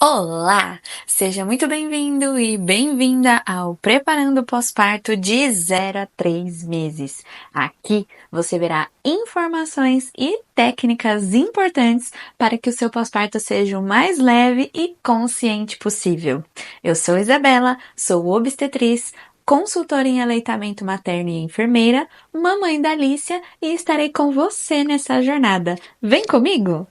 Olá! Seja muito bem-vindo e bem-vinda ao Preparando o Pós-Parto de 0 a 3 meses. Aqui você verá informações e técnicas importantes para que o seu pós-parto seja o mais leve e consciente possível. Eu sou Isabela, sou obstetriz, consultora em aleitamento materno e enfermeira, mamãe da Alicia e estarei com você nessa jornada. Vem comigo!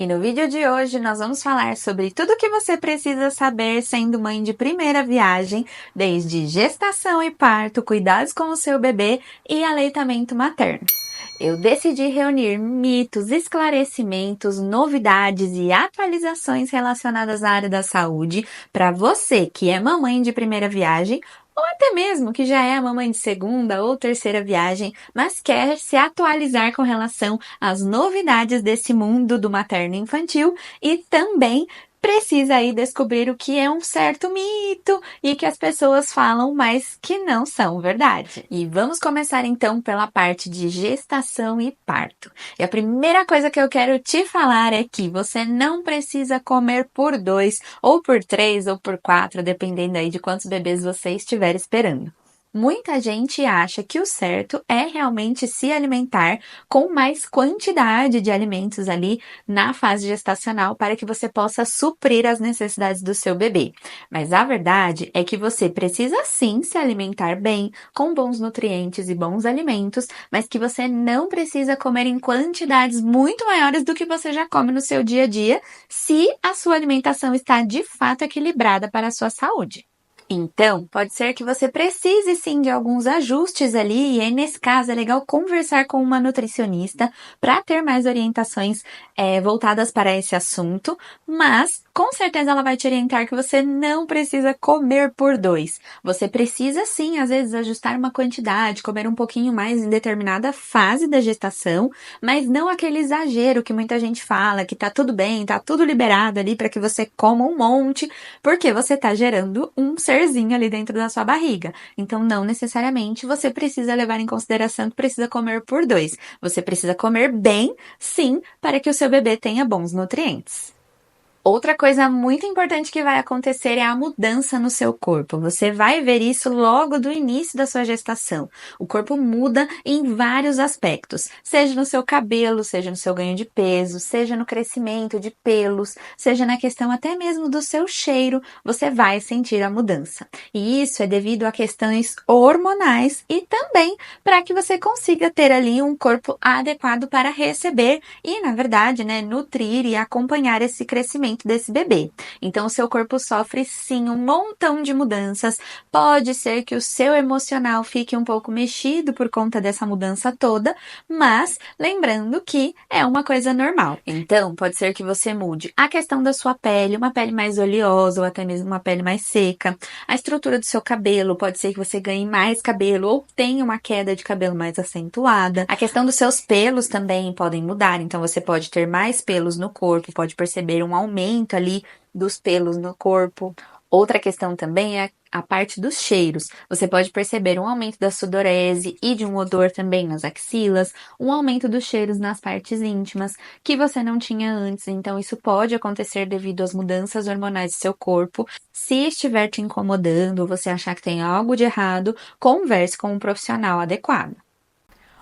E no vídeo de hoje nós vamos falar sobre tudo o que você precisa saber sendo mãe de primeira viagem, desde gestação e parto, cuidados com o seu bebê e aleitamento materno. Eu decidi reunir mitos, esclarecimentos, novidades e atualizações relacionadas à área da saúde para você que é mamãe de primeira viagem ou até mesmo que já é a mamãe de segunda ou terceira viagem, mas quer se atualizar com relação às novidades desse mundo do materno infantil e também precisa aí descobrir o que é um certo mito e que as pessoas falam, mas que não são verdade. E vamos começar então pela parte de gestação e parto. E a primeira coisa que eu quero te falar é que você não precisa comer por 2, ou por 3, ou por 4, dependendo aí de quantos bebês você estiver esperando. Muita gente acha que o certo é realmente se alimentar com mais quantidade de alimentos ali na fase gestacional para que você possa suprir as necessidades do seu bebê. Mas a verdade é que você precisa sim se alimentar bem, com bons nutrientes e bons alimentos, mas que você não precisa comer em quantidades muito maiores do que você já come no seu dia a dia, se a sua alimentação está de fato equilibrada para a sua saúde. Então, pode ser que você precise sim de alguns ajustes ali, e aí nesse caso é legal conversar com uma nutricionista para ter mais orientações voltadas para esse assunto, mas com certeza ela vai te orientar que você não precisa comer por 2. Você precisa sim, às vezes, ajustar uma quantidade, comer um pouquinho mais em determinada fase da gestação, mas não aquele exagero que muita gente fala, que tá tudo bem, tá tudo liberado ali para que você coma um monte, porque você tá gerando um serzinho ali dentro da sua barriga. Então, não necessariamente você precisa levar em consideração que precisa comer por 2. Você precisa comer bem, sim, para que o seu bebê tenha bons nutrientes. Outra coisa muito importante que vai acontecer é a mudança no seu corpo. Você vai ver isso logo do início da sua gestação. O corpo muda em vários aspectos, seja no seu cabelo, seja no seu ganho de peso, seja no crescimento de pelos, seja na questão até mesmo do seu cheiro, você vai sentir a mudança. E isso é devido a questões hormonais e também para que você consiga ter ali um corpo adequado para receber e, na verdade, nutrir e acompanhar esse crescimento desse bebê. Então, o seu corpo sofre sim um montão de mudanças. Pode ser que o seu emocional fique um pouco mexido por conta dessa mudança toda, mas lembrando que é uma coisa normal. Então, pode ser que você mude a questão da sua pele, uma pele mais oleosa ou até mesmo uma pele mais seca. A estrutura do seu cabelo, pode ser que você ganhe mais cabelo ou tenha uma queda de cabelo mais acentuada. A questão dos seus pelos também podem mudar, então você pode ter mais pelos no corpo, pode perceber um aumento ali dos pelos no corpo. Outra questão também é a parte dos cheiros. Você pode perceber um aumento da sudorese e de um odor também nas axilas, um aumento dos cheiros nas partes íntimas que você não tinha antes. Então, isso pode acontecer devido às mudanças hormonais do seu corpo. Se estiver te incomodando ou você achar que tem algo de errado, converse com um profissional adequado.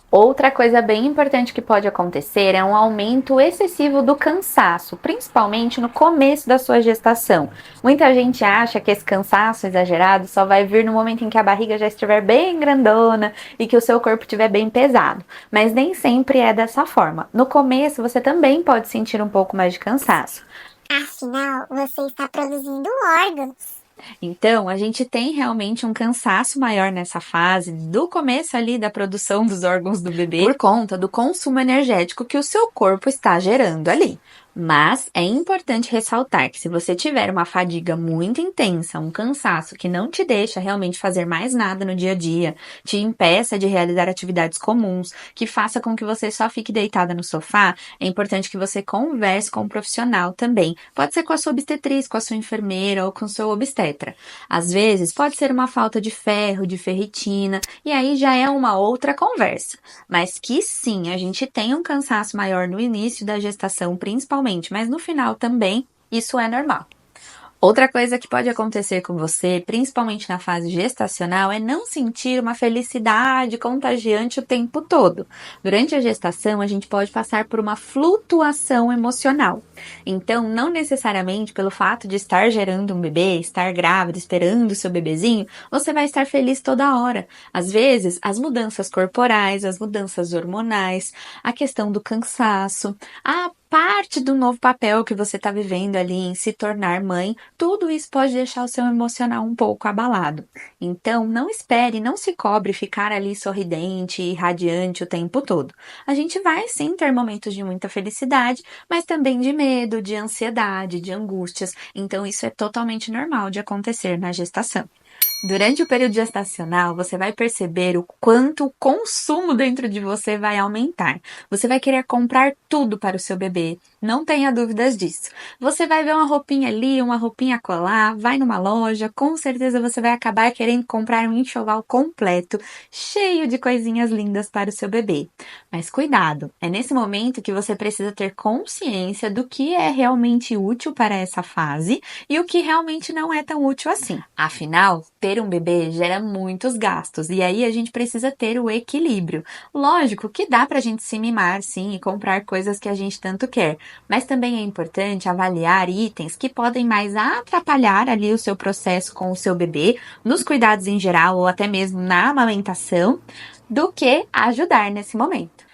Outra coisa bem importante que pode acontecer é um aumento excessivo do cansaço, principalmente no começo da sua gestação. Muita gente acha que esse cansaço exagerado só vai vir no momento em que a barriga já estiver bem grandona e que o seu corpo estiver bem pesado, mas nem sempre é dessa forma. No começo, você também pode sentir um pouco mais de cansaço. Afinal, você está produzindo órgãos. Então, a gente tem realmente um cansaço maior nessa fase, do começo ali da produção dos órgãos do bebê, por conta do consumo energético que o seu corpo está gerando ali. Mas é importante ressaltar que se você tiver uma fadiga muito intensa, um cansaço que não te deixa realmente fazer mais nada no dia a dia, te impeça de realizar atividades comuns, que faça com que você só fique deitada no sofá, é importante que você converse com um profissional também. Pode ser com a sua obstetriz, com a sua enfermeira ou com o seu obstetra. Às vezes pode ser uma falta de ferro, de ferritina, e aí já é uma outra conversa. Mas que sim, a gente tem um cansaço maior no início da gestação, principalmente, mas no final também, isso é normal. Outra coisa que pode acontecer com você, principalmente na fase gestacional, é não sentir uma felicidade contagiante o tempo todo. Durante a gestação, a gente pode passar por uma flutuação emocional. Então, não necessariamente pelo fato de estar gerando um bebê, estar grávida, esperando o seu bebezinho, você vai estar feliz toda hora. Às vezes, as mudanças corporais, as mudanças hormonais, a questão do cansaço, a parte do novo papel que você está vivendo ali em se tornar mãe, tudo isso pode deixar o seu emocional um pouco abalado. Então, não espere, não se cobre ficar ali sorridente e radiante o tempo todo. A gente vai sim ter momentos de muita felicidade, mas também de medo, de ansiedade, de angústias. Então, isso é totalmente normal de acontecer na gestação. Durante o período gestacional, você vai perceber o quanto o consumo dentro de você vai aumentar. Você vai querer comprar tudo para o seu bebê, não tenha dúvidas disso. Você vai ver uma roupinha ali, uma roupinha colar, vai numa loja, com certeza você vai acabar querendo comprar um enxoval completo, cheio de coisinhas lindas para o seu bebê. Mas cuidado, é nesse momento que você precisa ter consciência do que é realmente útil para essa fase e o que realmente não é tão útil assim. Afinal, ter um bebê gera muitos gastos e aí a gente precisa ter o equilíbrio. Lógico que dá pra gente se mimar, sim, e comprar coisas que a gente tanto quer, mas também é importante avaliar itens que podem mais atrapalhar ali o seu processo com o seu bebê, nos cuidados em geral ou até mesmo na amamentação, do que ajudar nesse momento.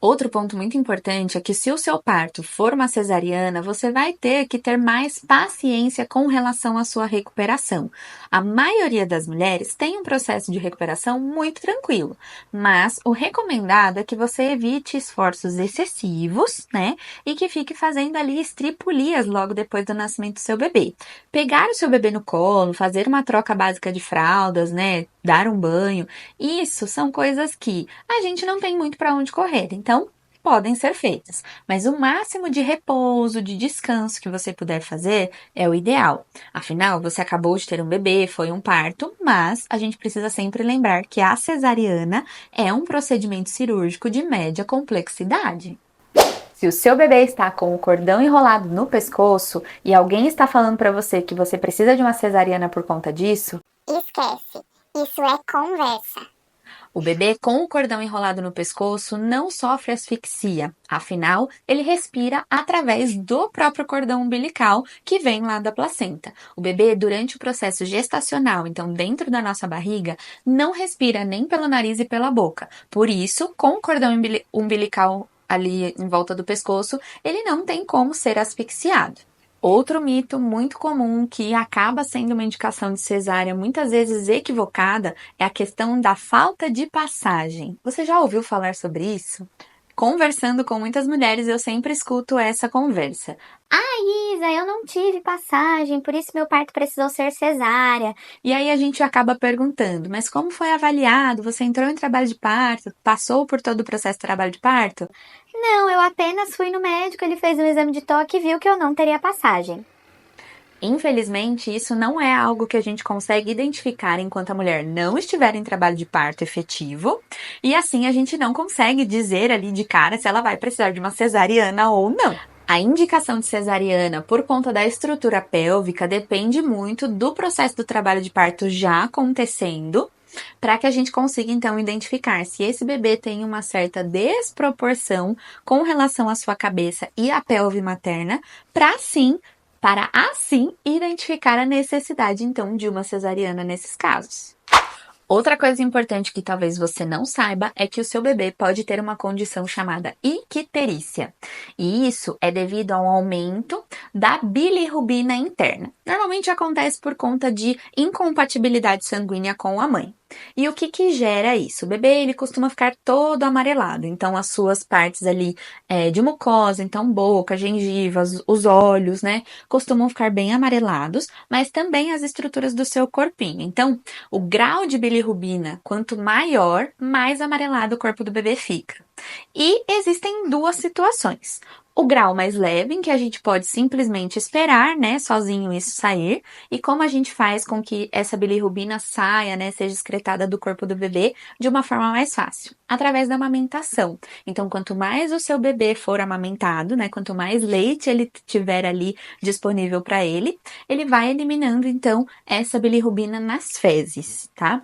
Outro ponto muito importante é que se o seu parto for uma cesariana, você vai ter que ter mais paciência com relação à sua recuperação. A maioria das mulheres tem um processo de recuperação muito tranquilo, mas o recomendado é que você evite esforços excessivos, né? E que fique fazendo ali estripulias logo depois do nascimento do seu bebê. Pegar o seu bebê no colo, fazer uma troca básica de fraldas, né? Dar um banho, isso são coisas que a gente não tem muito para onde correr, então podem ser feitas. Mas o máximo de repouso, de descanso que você puder fazer é o ideal. Afinal, você acabou de ter um bebê, foi um parto, mas a gente precisa sempre lembrar que a cesariana é um procedimento cirúrgico de média complexidade. Se o seu bebê está com o cordão enrolado no pescoço e alguém está falando para você que você precisa de uma cesariana por conta disso, Esquece, isso é conversa. o bebê com o cordão enrolado no pescoço não sofre asfixia, afinal, ele respira através do próprio cordão umbilical que vem lá da placenta. O bebê, durante o processo gestacional, então dentro da nossa barriga, não respira nem pelo nariz e pela boca. Por isso, com o cordão umbilical ali em volta do pescoço, ele não tem como ser asfixiado. Outro mito muito comum que acaba sendo uma indicação de cesárea, muitas vezes equivocada, é a questão da falta de passagem. Você já ouviu falar sobre isso? Conversando com muitas mulheres, eu sempre escuto essa conversa. Isa, eu não tive passagem, por isso meu parto precisou ser cesárea. E aí a gente acaba perguntando, mas como foi avaliado? Você entrou em trabalho de parto? Passou por todo o processo de trabalho de parto? Não, eu apenas fui no médico, ele fez um exame de toque e viu que eu não teria passagem. Infelizmente, isso não é algo que a gente consegue identificar enquanto a mulher não estiver em trabalho de parto efetivo, e assim a gente não consegue dizer ali de cara se ela vai precisar de uma cesariana ou não. A indicação de cesariana por conta da estrutura pélvica depende muito do processo do trabalho de parto já acontecendo, para que a gente consiga então identificar se esse bebê tem uma certa desproporção com relação à sua cabeça e à pelve materna, para assim identificar a necessidade então de uma cesariana nesses casos. Outra coisa importante que talvez você não saiba é que o seu bebê pode ter uma condição chamada icterícia. E isso é devido ao aumento da bilirrubina interna. Normalmente acontece por conta de incompatibilidade sanguínea com a mãe. E o que gera isso? O bebê ele costuma ficar todo amarelado, então as suas partes ali de mucosa, então boca, gengivas, os olhos, né, costumam ficar bem amarelados, mas também as estruturas do seu corpinho. Então, o grau de bilirrubina, quanto maior, mais amarelado o corpo do bebê fica. E existem duas situações. O grau mais leve, em que a gente pode simplesmente esperar, né, sozinho isso sair. E como a gente faz com que essa bilirrubina saia, né, seja excretada do corpo do bebê de uma forma mais fácil? Através da amamentação. Então, quanto mais o seu bebê for amamentado, né, quanto mais leite ele tiver ali disponível para ele vai eliminando, então, essa bilirrubina nas fezes, tá?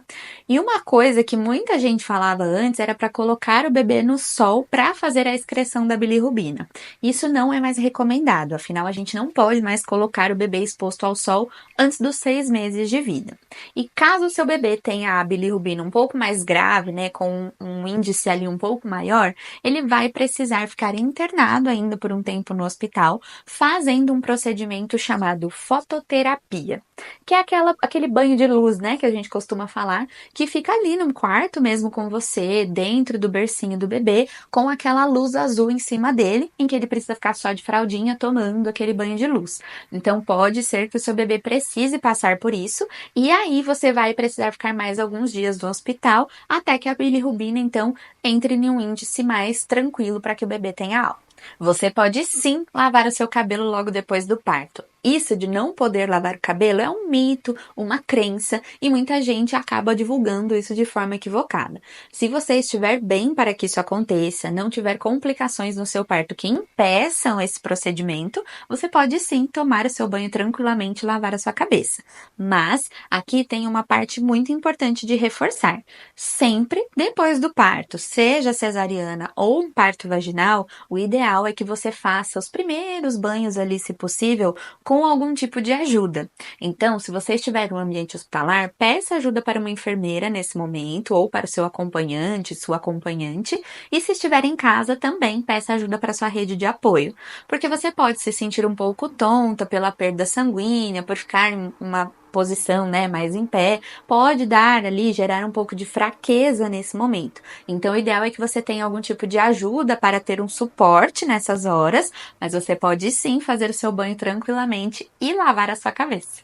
E uma coisa que muita gente falava antes era para colocar o bebê no sol para fazer a excreção da bilirrubina. Isso não é mais recomendado, afinal a gente não pode mais colocar o bebê exposto ao sol antes dos 6 meses de vida. E caso o seu bebê tenha a bilirrubina um pouco mais grave, né, com um índice ali um pouco maior, ele vai precisar ficar internado ainda por um tempo no hospital, fazendo um procedimento chamado fototerapia, que é aquele banho de luz, né, que a gente costuma falar, que fica ali no quarto mesmo com você, dentro do bercinho do bebê, com aquela luz azul em cima dele, em que ele precisa ficar só de fraldinha tomando aquele banho de luz. Então pode ser que o seu bebê precise passar por isso, e aí você vai precisar ficar mais alguns dias no hospital, até que a bilirrubina então entre em um índice mais tranquilo para que o bebê tenha alta. Você pode sim lavar o seu cabelo logo depois do parto. Isso de não poder lavar o cabelo é um mito, uma crença, e muita gente acaba divulgando isso de forma equivocada. Se você estiver bem para que isso aconteça, não tiver complicações no seu parto que impeçam esse procedimento, você pode sim tomar o seu banho tranquilamente e lavar a sua cabeça. Mas aqui tem uma parte muito importante de reforçar. Sempre depois do parto, seja cesariana ou um parto vaginal, o ideal é que você faça os primeiros banhos ali, se possível, com algum tipo de ajuda. Então, se você estiver no ambiente hospitalar, peça ajuda para uma enfermeira nesse momento, ou para o seu acompanhante, sua acompanhante, e se estiver em casa, também peça ajuda para sua rede de apoio, porque você pode se sentir um pouco tonta pela perda sanguínea, por ficar em uma posição, né, mais em pé, pode dar ali, gerar um pouco de fraqueza nesse momento. Então, o ideal é que você tenha algum tipo de ajuda para ter um suporte nessas horas, mas você pode sim fazer o seu banho tranquilamente e lavar a sua cabeça.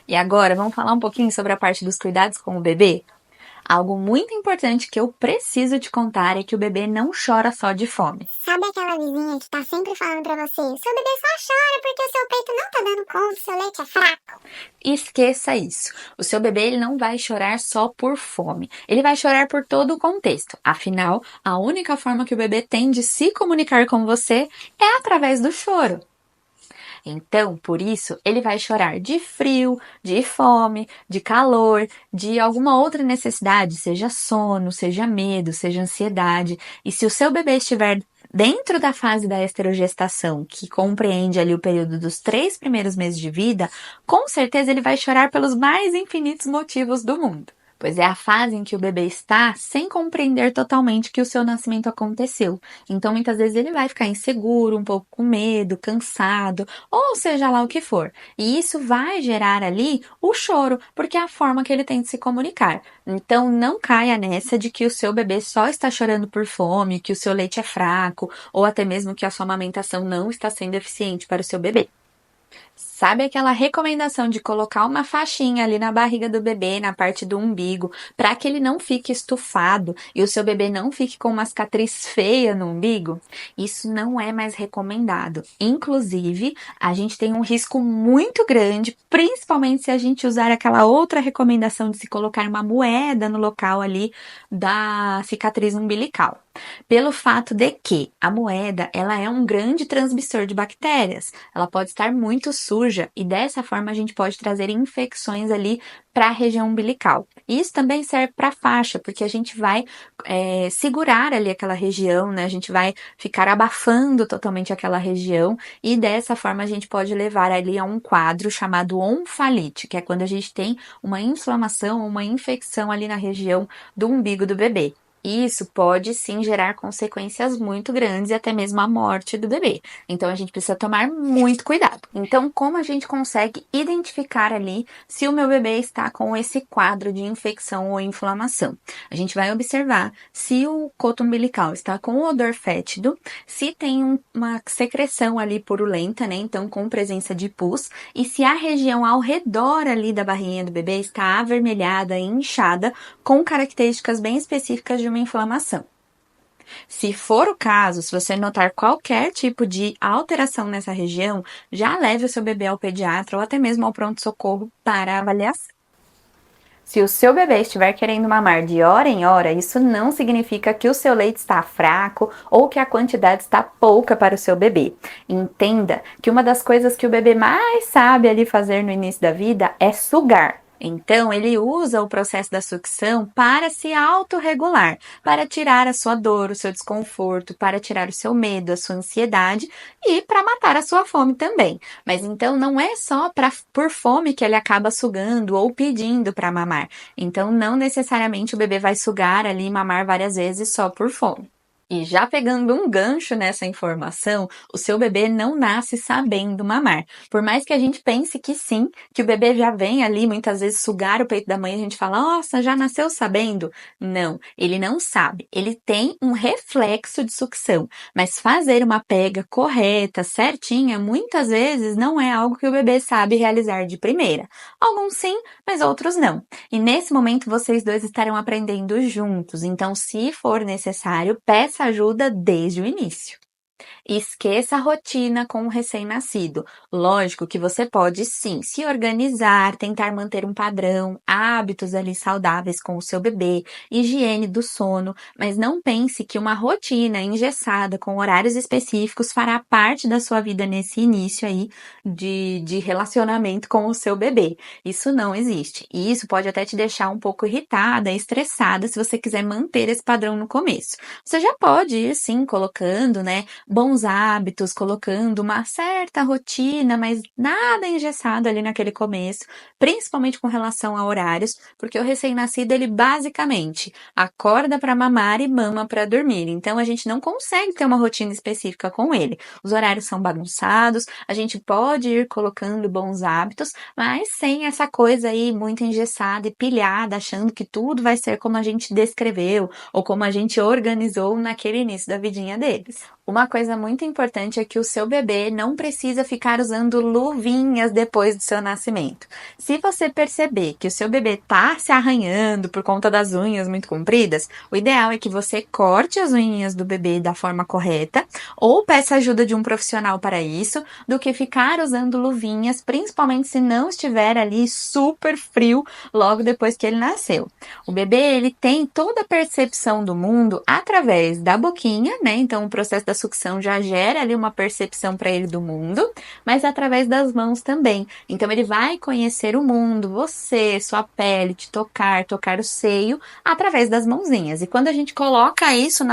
E agora, vamos falar um pouquinho sobre a parte dos cuidados com o bebê? Algo muito importante que eu preciso te contar é que o bebê não chora só de fome. Sabe aquela vizinha que tá sempre falando pra você, seu bebê só chora porque o seu peito não tá dando conta, seu leite é fraco? Esqueça isso. O seu bebê ele não vai chorar só por fome. Ele vai chorar por todo o contexto. Afinal, a única forma que o bebê tem de se comunicar com você é através do choro. Então, por isso, ele vai chorar de frio, de fome, de calor, de alguma outra necessidade, seja sono, seja medo, seja ansiedade. E se o seu bebê estiver dentro da fase da esterogestação, que compreende ali o período dos 3 primeiros meses de vida, com certeza ele vai chorar pelos mais infinitos motivos do mundo. Pois é a fase em que o bebê está sem compreender totalmente que o seu nascimento aconteceu. Então, muitas vezes ele vai ficar inseguro, um pouco com medo, cansado, ou seja lá o que for. E isso vai gerar ali o choro, porque é a forma que ele tem de se comunicar. Então, não caia nessa de que o seu bebê só está chorando por fome, que o seu leite é fraco, ou até mesmo que a sua amamentação não está sendo eficiente para o seu bebê. Sabe aquela recomendação de colocar uma faixinha ali na barriga do bebê, na parte do umbigo, para que ele não fique estufado e o seu bebê não fique com uma cicatriz feia no umbigo? Isso não é mais recomendado. Inclusive, a gente tem um risco muito grande, principalmente se a gente usar aquela outra recomendação de se colocar uma moeda no local ali da cicatriz umbilical. Pelo fato de que a moeda, ela é um grande transmissor de bactérias. Ela pode estar muito suja e dessa forma a gente pode trazer infecções ali para a região umbilical. Isso também serve para a faixa, porque a gente vai segurar ali aquela região, né? A gente vai ficar abafando totalmente aquela região e dessa forma a gente pode levar ali a um quadro chamado onfalite, que é quando a gente tem uma inflamação, uma infecção ali na região do umbigo do bebê. Isso pode sim gerar consequências muito grandes e até mesmo a morte do bebê. Então a gente precisa tomar muito cuidado. Então, como a gente consegue identificar ali se o meu bebê está com esse quadro de infecção ou inflamação? A gente vai observar se o coto umbilical está com odor fétido, se tem uma secreção ali purulenta, né? Então, com presença de pus, e se a região ao redor ali da barriguinha do bebê está avermelhada e inchada, com características bem específicas de uma inflamação. Se for o caso, se você notar qualquer tipo de alteração nessa região, já leve o seu bebê ao pediatra ou até mesmo ao pronto-socorro para avaliação. Se o seu bebê estiver querendo mamar de hora em hora, isso não significa que o seu leite está fraco ou que a quantidade está pouca para o seu bebê. Entenda que uma das coisas que o bebê mais sabe ali fazer no início da vida é sugar. Então, ele usa o processo da sucção para se autorregular, para tirar a sua dor, o seu desconforto, para tirar o seu medo, a sua ansiedade e para matar a sua fome também. Mas então não é só por fome que ele acaba sugando ou pedindo para mamar. Então, não necessariamente o bebê vai sugar ali e mamar várias vezes só por fome. E já pegando um gancho nessa informação, o seu bebê não nasce sabendo mamar. Por mais que a gente pense que sim, que o bebê já vem ali muitas vezes sugar o peito da mãe, a gente fala, nossa, já nasceu sabendo? Não, ele não sabe. Ele tem um reflexo de sucção, mas fazer uma pega correta, certinha, muitas vezes não é algo que o bebê sabe realizar de primeira. Alguns sim, mas outros não. E nesse momento vocês dois estarão aprendendo juntos, então se for necessário, peça ajuda desde o início. Esqueça a rotina com o recém-nascido. Lógico que você pode sim se organizar, tentar manter um padrão, hábitos ali saudáveis com o seu bebê, higiene do sono, mas não pense que uma rotina engessada com horários específicos fará parte da sua vida nesse início aí de relacionamento com o seu bebê. Isso não existe. E isso pode até te deixar um pouco irritada, estressada, se você quiser manter esse padrão no começo. Você já pode ir sim colocando, né, bons hábitos, colocando uma certa rotina, mas nada engessado ali naquele começo, principalmente com relação a horários, porque o recém-nascido ele basicamente acorda para mamar e mama para dormir. Então a gente não consegue ter uma rotina específica com ele. Os horários são bagunçados, a gente pode ir colocando bons hábitos, mas sem essa coisa aí muito engessada e pilhada, achando que tudo vai ser como a gente descreveu ou como a gente organizou naquele início da vidinha deles. Uma coisa muito importante é que o seu bebê não precisa ficar usando luvinhas depois do seu nascimento. Se você perceber que o seu bebê tá se arranhando por conta das unhas muito compridas, o ideal é que você corte as unhas do bebê da forma correta ou peça ajuda de um profissional para isso, do que ficar usando luvinhas, principalmente se não estiver ali super frio logo depois que ele nasceu. O bebê, ele tem toda a percepção do mundo através da boquinha, né? Então o processo da sucção já gera ali uma percepção para ele do mundo, mas através das mãos também. Então ele vai conhecer o mundo, você, sua pele, te tocar o seio através das mãozinhas. E quando a gente coloca isso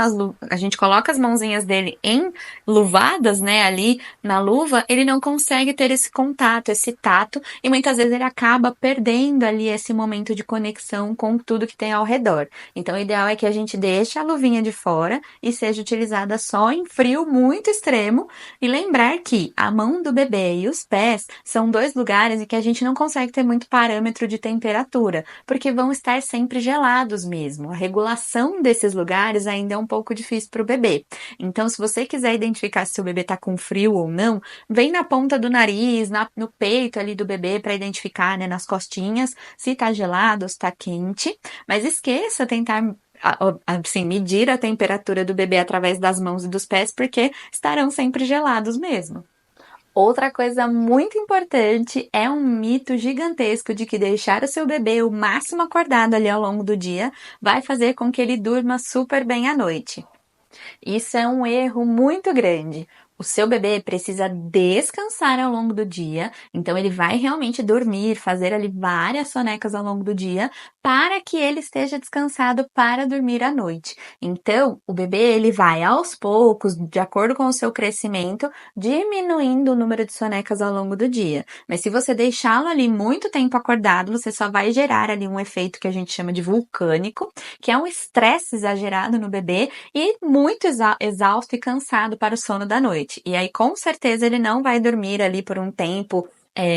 a gente coloca as mãozinhas dele enluvadas, né, ali na luva, ele não consegue ter esse contato, esse tato, e muitas vezes ele acaba perdendo ali esse momento de conexão com tudo que tem ao redor. Então o ideal é que a gente deixe a luvinha de fora e seja utilizada só em frio muito extremo, e lembrar que a mão do bebê e os pés são dois lugares em que a gente não consegue ter muito parâmetro de temperatura, porque vão estar sempre gelados mesmo. A regulação desses lugares ainda é um pouco difícil para o bebê. Então, se você quiser identificar se o bebê está com frio ou não, vem na ponta do nariz, no peito ali do bebê para identificar, né, nas costinhas, se está gelado ou se está quente. Mas esqueça tentar assim, medir a temperatura do bebê através das mãos e dos pés, porque estarão sempre gelados mesmo. Outra coisa muito importante é um mito gigantesco de que deixar o seu bebê o máximo acordado ali ao longo do dia vai fazer com que ele durma super bem à noite. Isso é um erro muito grande. O seu bebê precisa descansar ao longo do dia, então ele vai realmente dormir, fazer ali várias sonecas ao longo do dia, para que ele esteja descansado para dormir à noite. Então, o bebê ele vai aos poucos, de acordo com o seu crescimento, diminuindo o número de sonecas ao longo do dia. Mas se você deixá-lo ali muito tempo acordado, você só vai gerar ali um efeito que a gente chama de vulcânico, que é um estresse exagerado no bebê e muito exausto e cansado para o sono da noite. E aí, com certeza, ele não vai dormir ali por um tempo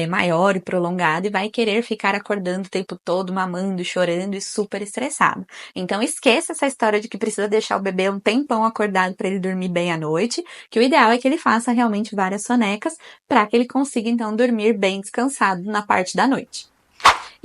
maior e prolongado e vai querer ficar acordando o tempo todo, mamando, chorando e super estressado. Então, esqueça essa história de que precisa deixar o bebê um tempão acordado para ele dormir bem à noite, que o ideal é que ele faça realmente várias sonecas para que ele consiga, então, dormir bem descansado na parte da noite.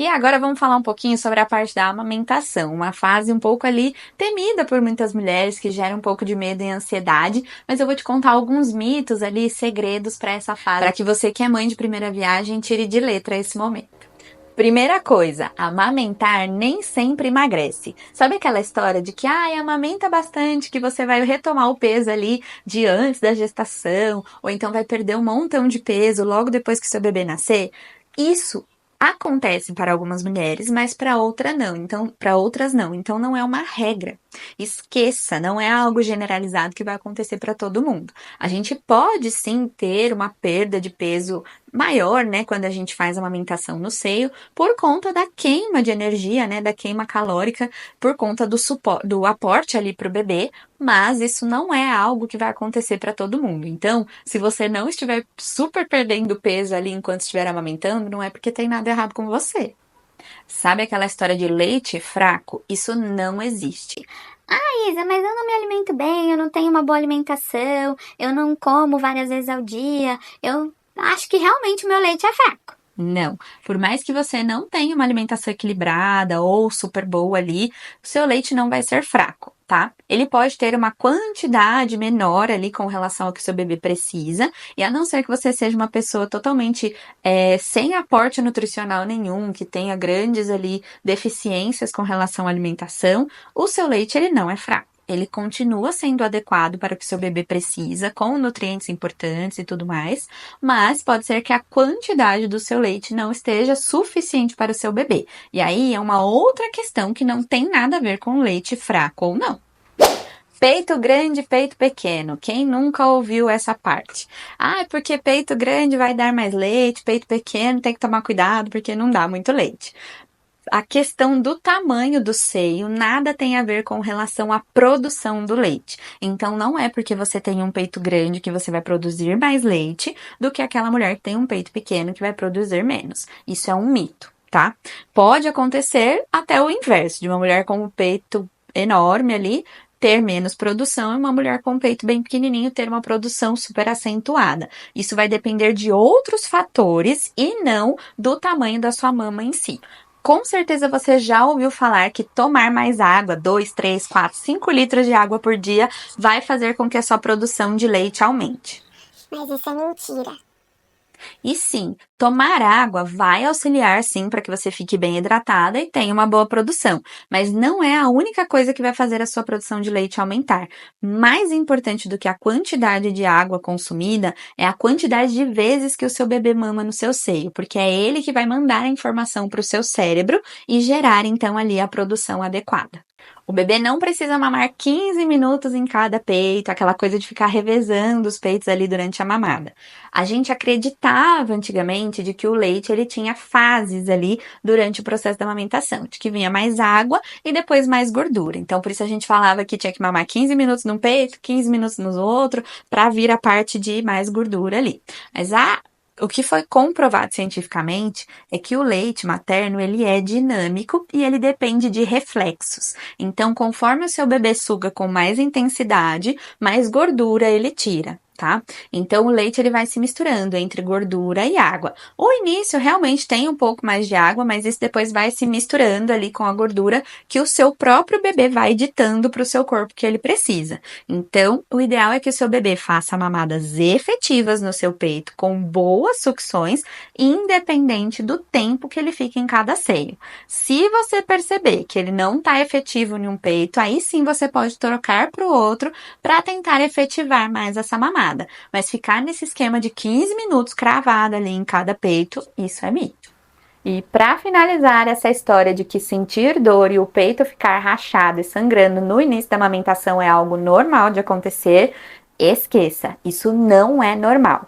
E agora vamos falar um pouquinho sobre a parte da amamentação, uma fase um pouco ali temida por muitas mulheres, que gera um pouco de medo e ansiedade, mas eu vou te contar alguns mitos ali, segredos para essa fase, para que você que é mãe de primeira viagem tire de letra esse momento. Primeira coisa, amamentar nem sempre emagrece. Sabe aquela história de que, amamenta bastante, que você vai retomar o peso ali de antes da gestação, ou então vai perder um montão de peso logo depois que seu bebê nascer? Isso acontece para algumas mulheres, mas para outras não. Então não é uma regra. Esqueça, não é algo generalizado que vai acontecer para todo mundo. A gente pode sim ter uma perda de peso maior, né, quando a gente faz amamentação no seio, por conta da queima de energia, né, da queima calórica, por conta do aporte ali para o bebê, mas isso não é algo que vai acontecer para todo mundo. Então, se você não estiver super perdendo peso ali enquanto estiver amamentando, não é porque tem nada errado com você. Sabe aquela história de leite fraco? Isso não existe. Isa, mas eu não me alimento bem, eu não tenho uma boa alimentação, eu não como várias vezes ao dia, eu acho que realmente o meu leite é fraco. Não. Por mais que você não tenha uma alimentação equilibrada ou super boa ali, o seu leite não vai ser fraco, tá? Ele pode ter uma quantidade menor ali com relação ao que o seu bebê precisa, e a não ser que você seja uma pessoa totalmente sem aporte nutricional nenhum, que tenha grandes ali deficiências com relação à alimentação, o seu leite ele não é fraco. Ele continua sendo adequado para o que seu bebê precisa, com nutrientes importantes e tudo mais, mas pode ser que a quantidade do seu leite não esteja suficiente para o seu bebê. E aí é uma outra questão que não tem nada a ver com leite fraco ou não. Peito grande, peito pequeno. Quem nunca ouviu essa parte? Porque peito grande vai dar mais leite, peito pequeno tem que tomar cuidado porque não dá muito leite. A questão do tamanho do seio nada tem a ver com relação à produção do leite. Então, não é porque você tem um peito grande que você vai produzir mais leite do que aquela mulher que tem um peito pequeno que vai produzir menos. Isso é um mito, tá? Pode acontecer até o inverso, de uma mulher com um peito enorme ali ter menos produção e uma mulher com um peito bem pequenininho ter uma produção super acentuada. Isso vai depender de outros fatores e não do tamanho da sua mama em si. Com certeza você já ouviu falar que tomar mais água, 2, 3, 4, 5 litros de água por dia, vai fazer com que a sua produção de leite aumente. Mas isso é mentira. E sim, tomar água vai auxiliar sim para que você fique bem hidratada e tenha uma boa produção, mas não é a única coisa que vai fazer a sua produção de leite aumentar. Mais importante do que a quantidade de água consumida é a quantidade de vezes que o seu bebê mama no seu seio, porque é ele que vai mandar a informação para o seu cérebro e gerar então ali a produção adequada. O bebê não precisa mamar 15 minutos em cada peito, aquela coisa de ficar revezando os peitos ali durante a mamada. A gente acreditava antigamente de que o leite ele tinha fases ali durante o processo da amamentação, de que vinha mais água e depois mais gordura. Então, por isso a gente falava que tinha que mamar 15 minutos num peito, 15 minutos no outro, para vir a parte de mais gordura ali. Mas o que foi comprovado cientificamente é que o leite materno ele é dinâmico e ele depende de reflexos. Então, conforme o seu bebê suga com mais intensidade, mais gordura ele tira. Tá? Então, o leite ele vai se misturando entre gordura e água. O início realmente tem um pouco mais de água, mas isso depois vai se misturando ali com a gordura que o seu próprio bebê vai ditando para o seu corpo que ele precisa. Então, o ideal é que o seu bebê faça mamadas efetivas no seu peito, com boas sucções, independente do tempo que ele fica em cada seio. Se você perceber que ele não está efetivo em um peito, aí sim você pode trocar para o outro para tentar efetivar mais essa mamada. Mas ficar nesse esquema de 15 minutos cravada ali em cada peito, isso é mito. E para finalizar essa história de que sentir dor e o peito ficar rachado e sangrando no início da amamentação é algo normal de acontecer, esqueça, isso não é normal.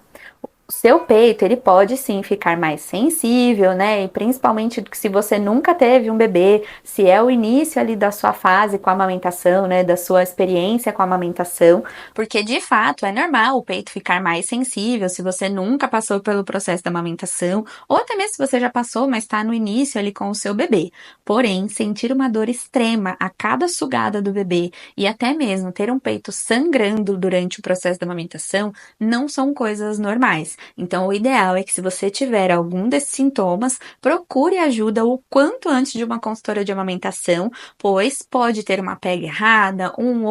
O seu peito, ele pode sim ficar mais sensível, né? E principalmente se você nunca teve um bebê, se é o início ali da sua fase com a amamentação, né? Da sua experiência com a amamentação, porque de fato é normal o peito ficar mais sensível se você nunca passou pelo processo da amamentação, ou até mesmo se você já passou, mas está no início ali com o seu bebê. Porém, sentir uma dor extrema a cada sugada do bebê e até mesmo ter um peito sangrando durante o processo da amamentação não são coisas normais. sinais. Então, o ideal é que se você tiver algum desses sintomas, procure ajuda o quanto antes de uma consultora de amamentação, pois pode ter uma pega errada, uma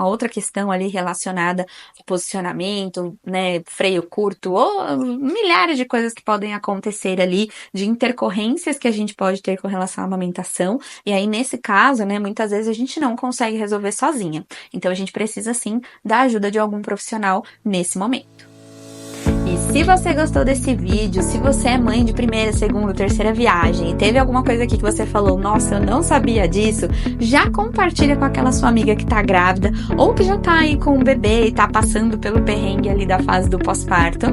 outra questão ali relacionada ao posicionamento, né, freio curto, ou milhares de coisas que podem acontecer ali, de intercorrências que a gente pode ter com relação à amamentação. E aí, nesse caso, né, muitas vezes a gente não consegue resolver sozinha. Então, a gente precisa, sim, da ajuda de algum profissional nesse momento. E se você gostou desse vídeo, se você é mãe de primeira, segunda, terceira viagem e teve alguma coisa aqui que você falou, nossa, eu não sabia disso, já compartilha com aquela sua amiga que tá grávida ou que já tá aí com o bebê e tá passando pelo perrengue ali da fase do pós-parto.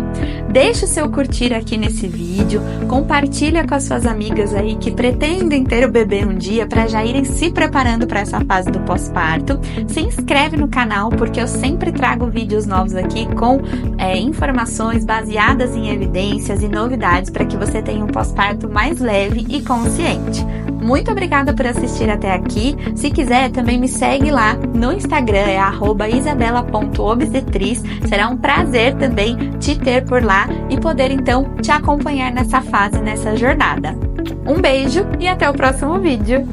Deixa o seu curtir aqui nesse vídeo, compartilha com as suas amigas aí que pretendem ter o bebê um dia para já irem se preparando para essa fase do pós-parto. Se inscreve no canal porque eu sempre trago vídeos novos aqui com informações baseadas em evidências e novidades para que você tenha um pós-parto mais leve e consciente. Muito obrigada por assistir até aqui. Se quiser, também me segue lá no Instagram, é @isabela.obstetriz. Será um prazer também te ter por lá e poder então te acompanhar nessa fase, nessa jornada. Um beijo e até o próximo vídeo!